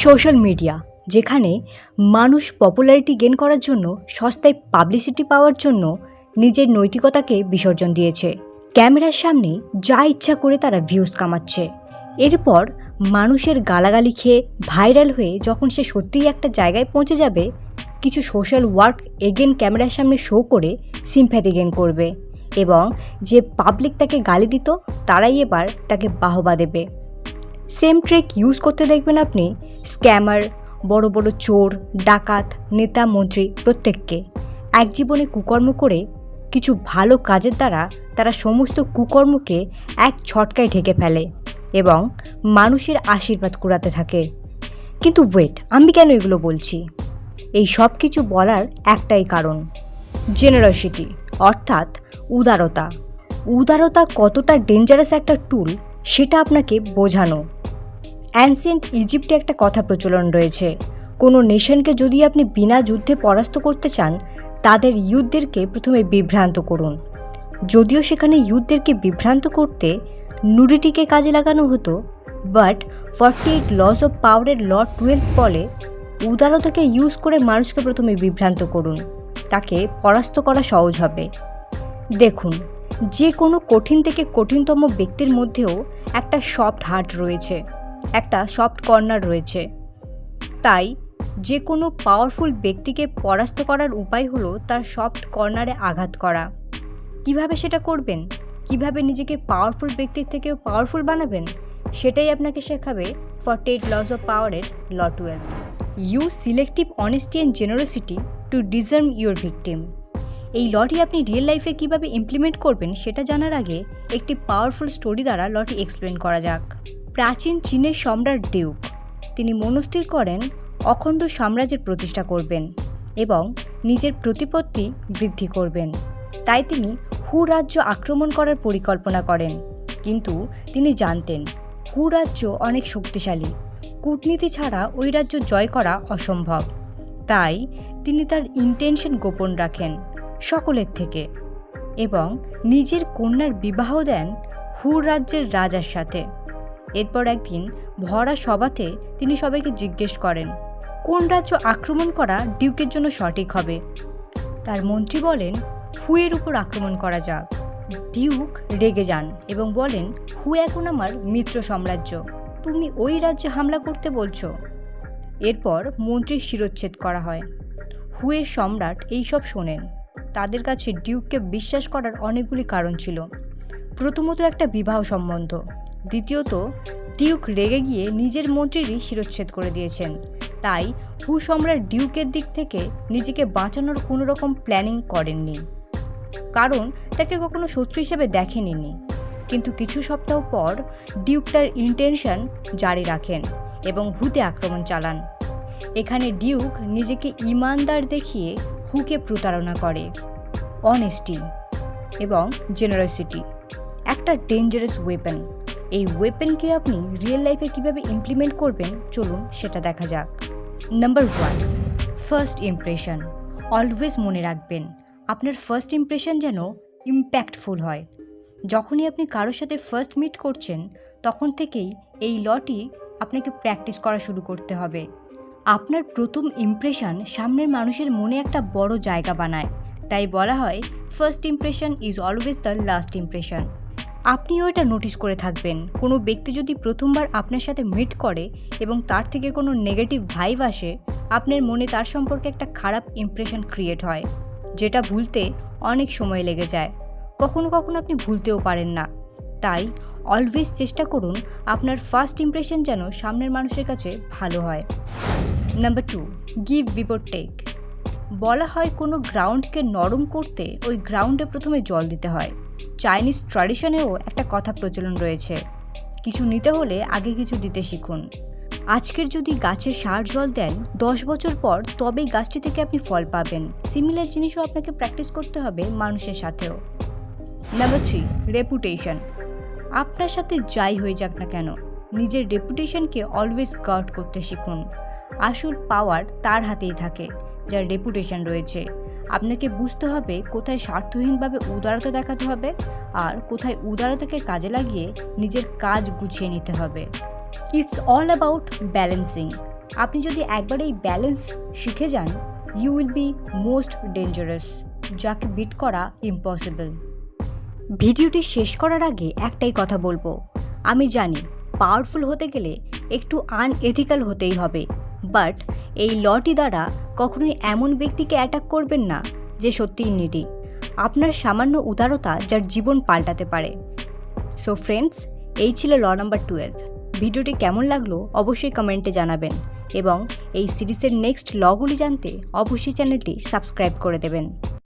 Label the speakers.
Speaker 1: Social media, যেখানে মানুষ popularity gain করার জন্য সস্তায় পাবলিসিটি পাওয়ার জন্য নিজের নৈতিকতাকে বিসর্জন দিয়েছে। ক্যামেরার সামনে যা ইচ্ছা করে তারা ভিউজ কামাচ্ছে। এরপর মানুষের গালাগালি খেয়ে ভাইরাল হয়ে যখন সে সত্যিই একটা জায়গায় পৌঁছে যাবে, কিছু সোশ্যাল ওয়ার্ক এগেন ক্যামেরার সামনে শো করে সিম্প্যাথি গেইন করবে এবং যে পাবলিক তাকে গালি দিত তারাই এবার তাকে বাহবা দেবে। সেম ট্রিক ইউজ করতে দেখবেন আপনি স্ক্যামার, বড় বড় চোর, ডাকাত, নেতা, মন্ত্রী প্রত্যেককে। এক জীবনে কুকর্ম করে কিছু ভালো কাজের দ্বারা তারা সমস্ত কুকর্মকে এক ঝটকায় ঢেকে ফেলে এবং মানুষের আশীর্বাদ কুড়াতে থাকে। কিন্তু ওয়েট, আমি কেন এগুলো বলছি? এই সব কিছু বলার একটাই কারণ, জেনারসিটি, অর্থাৎ উদারতা। উদারতা কতটা ডেঞ্জারাস একটা টুল সেটা আপনাকে বোঝানো। অ্যানসিয়েন্ট ইজিপ্টে একটা কথা প্রচলন রয়েছে, কোনো নেশনকে যদি আপনি বিনা যুদ্ধে পরাস্ত করতে চান, তাদের ইউথদেরকে প্রথমে বিভ্রান্ত করুন। যদিও সেখানে ইউথদেরকে বিভ্রান্ত করতে নুডিটিকে কাজে লাগানো হতো, বাট 48 লস অফ পাওয়ারের ল 12 বলে উদারতাকে ইউজ করে মানুষকে প্রথমে বিভ্রান্ত করুন, তাকে পরাস্ত করা সহজ হবে। দেখুন, যে কোনো কঠিন থেকে কঠিনতম ব্যক্তির মধ্যেও একটা সফট হার্ট রয়েছে, একটা সফট কর্নার রয়েছে। তাই যে কোনো পাওয়ারফুল ব্যক্তিকে পরাস্ত করার উপায় হলো তার সফট কর্নারে আঘাত করা। কিভাবে সেটা করবেন, কিভাবে নিজেকে পাওয়ারফুল ব্যক্তির থেকেও পাওয়ারফুল বানাবেন, সেটাই আপনাকে শেখাবে 48 লস অফ পাওয়ারের law 12। Use selective honesty and generosity to disarm your victim. এই লটি আপনি রিয়েল লাইফে কীভাবে ইমপ্লিমেন্ট করবেন সেটা জানার আগে একটি পাওয়ারফুল স্টোরি দ্বারা লটি এক্সপ্লেন করা যাক। প্রাচীন চীনের সম্রাট ডিউক, তিনি মনস্থির করেন অখণ্ড সাম্রাজ্যের প্রতিষ্ঠা করবেন এবং নিজের প্রতিপত্তি বৃদ্ধি করবেন। তাই তিনি হু রাজ্য আক্রমণ করার পরিকল্পনা করেন, কিন্তু তিনি জানতেন হু রাজ্য অনেক শক্তিশালী, কূটনীতি ছাড়া ওই রাজ্য জয় করা অসম্ভব। তাই তিনি তার ইন্টেনশন গোপন রাখেন সকলের থেকে এবং নিজের কন্যার বিবাহ দেন হু রাজ্যের রাজার সাথে। এরপর একদিন ভরা সভাতে তিনি সবাইকে জিজ্ঞেস করেন কোন রাজ্য আক্রমণ করা ডিউকের জন্য সঠিক হবে। তার মন্ত্রী বলেন হুয়ের উপর আক্রমণ করা যাক। ডিউক রেগে যান এবং বলেন হু এখন আমার মিত্র সাম্রাজ্য, তুমি ওই রাজ্যে হামলা করতে বলছো। এরপর মন্ত্রীর শিরচ্ছেদ করা হয়। হুয়ের সম্রাট এইসব শোনেন। তাদের কাছে ডিউককে বিশ্বাস করার অনেকগুলি কারণ ছিল। প্রথমত একটা বিবাহ সম্বন্ধ, দ্বিতীয়ত ডিউক রেগে গিয়ে নিজের মন্ত্রীরই শিরচ্ছেদ করে দিয়েছেন। তাই হু সম্রাট ডিউকের দিক থেকে নিজেকে বাঁচানোর কোনো রকম প্ল্যানিং করেননি, কারণ তাকে কখনো শত্রু হিসেবে দেখেননি। কিন্তু কিছু সপ্তাহ পর ডিউক তার ইন্টেনশন জারি রাখেন এবং হুতে আক্রমণ চালান। এখানে ডিউক নিজেকে ইমানদার দেখিয়ে হুকে প্রতারণা করে। অনেস্টি এবং জেনারসিটি একটা ডেঞ্জারাস ওয়েপন। এই ওয়েপনকে আপনি রিয়েল লাইফে কীভাবে ইমপ্লিমেন্ট করবেন চলুন সেটা দেখা যাক। Number 1, first impression. অলওয়েজ মনে রাখবেন আপনার ফার্স্ট ইমপ্রেশন যেন ইম্প্যাক্টফুল হয়। যখনই আপনি কারোর সাথে ফার্স্ট মিট করছেন তখন থেকেই এই লটি আপনাকে প্র্যাকটিস করা শুরু করতে হবে। আপনার প্রথম ইমপ্রেশন সামনের মানুষের মনে একটা বড় জায়গা বানায়। তাই বলা হয় first impression is always the last impression. আপনিও এটা নোটিস করে থাকবেন, কোনো ব্যক্তি যদি প্রথমবার আপনার সাথে মিট করে এবং তার থেকে কোনো নেগেটিভ ভাইব আসে, আপনার মনে তার সম্পর্কে একটা খারাপ ইমপ্রেশন ক্রিয়েট হয়, যেটা ভুলতে অনেক সময় লেগে যায়। কখনো কখনো আপনি ভুলতেও পারেন না। তাই অলওয়েজ চেষ্টা করুন আপনার ফার্স্ট ইমপ্রেশন যেন সামনের মানুষের কাছে ভালো হয়। Number 2, give before take. বলা হয় কোনো গ্রাউন্ডকে নরম করতে ওই গ্রাউন্ডে প্রথমে জল দিতে হয়। চাইনিজ ট্র্যাডিশনেও একটা কথা প্রচলন রয়েছে, কিছু নিতে হলে আগে কিছু দিতে শিখুন। আজকের যদি গাছে সার জল দেন 10 বছর পর তবেই গাছটি থেকে আপনি ফল পাবেন। সিমিলার জিনিসও আপনাকে প্র্যাকটিস করতে হবে মানুষের সাথেও। Number 3, reputation. আপনার সাথে যাই হয়ে যাক না কেন নিজের রেপুটেশনকে অলওয়েজ গার্ড করতে শিখুন। আসল পাওয়ার তার হাতেই থাকে যার রেপুটেশন রয়েছে। আপনাকে বুঝতে হবে কোথায় স্বার্থহীনভাবে উদারতা দেখাতে হবে আর কোথায় উদারতাকে কাজে লাগিয়ে নিজের কাজ গুছিয়ে নিতে হবে। It's all about balancing. আপনি যদি একবার এই ব্যালেন্স শিখে যান, you will be most dangerous, যাকে বিট করা ইম্পসিবল। ভিডিওটি শেষ করার আগে একটাই কথা বলবো, আমি জানি পাওয়ারফুল হতে গেলে একটু আনএথিক্যাল হতেই হবে, বাট এই লটি দ্বারা কখনোই এমন ব্যক্তিকে অ্যাটাক করবেন না যে সত্যিই নিডি। আপনার সামান্য উদারতা যার জীবন পাল্টাতে পারে। সো ফ্রেন্ডস, এই ছিল ল নাম্বার 12। ভিডিওটি কেমন লাগলো অবশ্যই কমেন্টে জানাবেন এবং এই সিরিজের নেক্সট লগুলি জানতে অবশ্যই চ্যানেলটি সাবস্ক্রাইব করে দেবেন।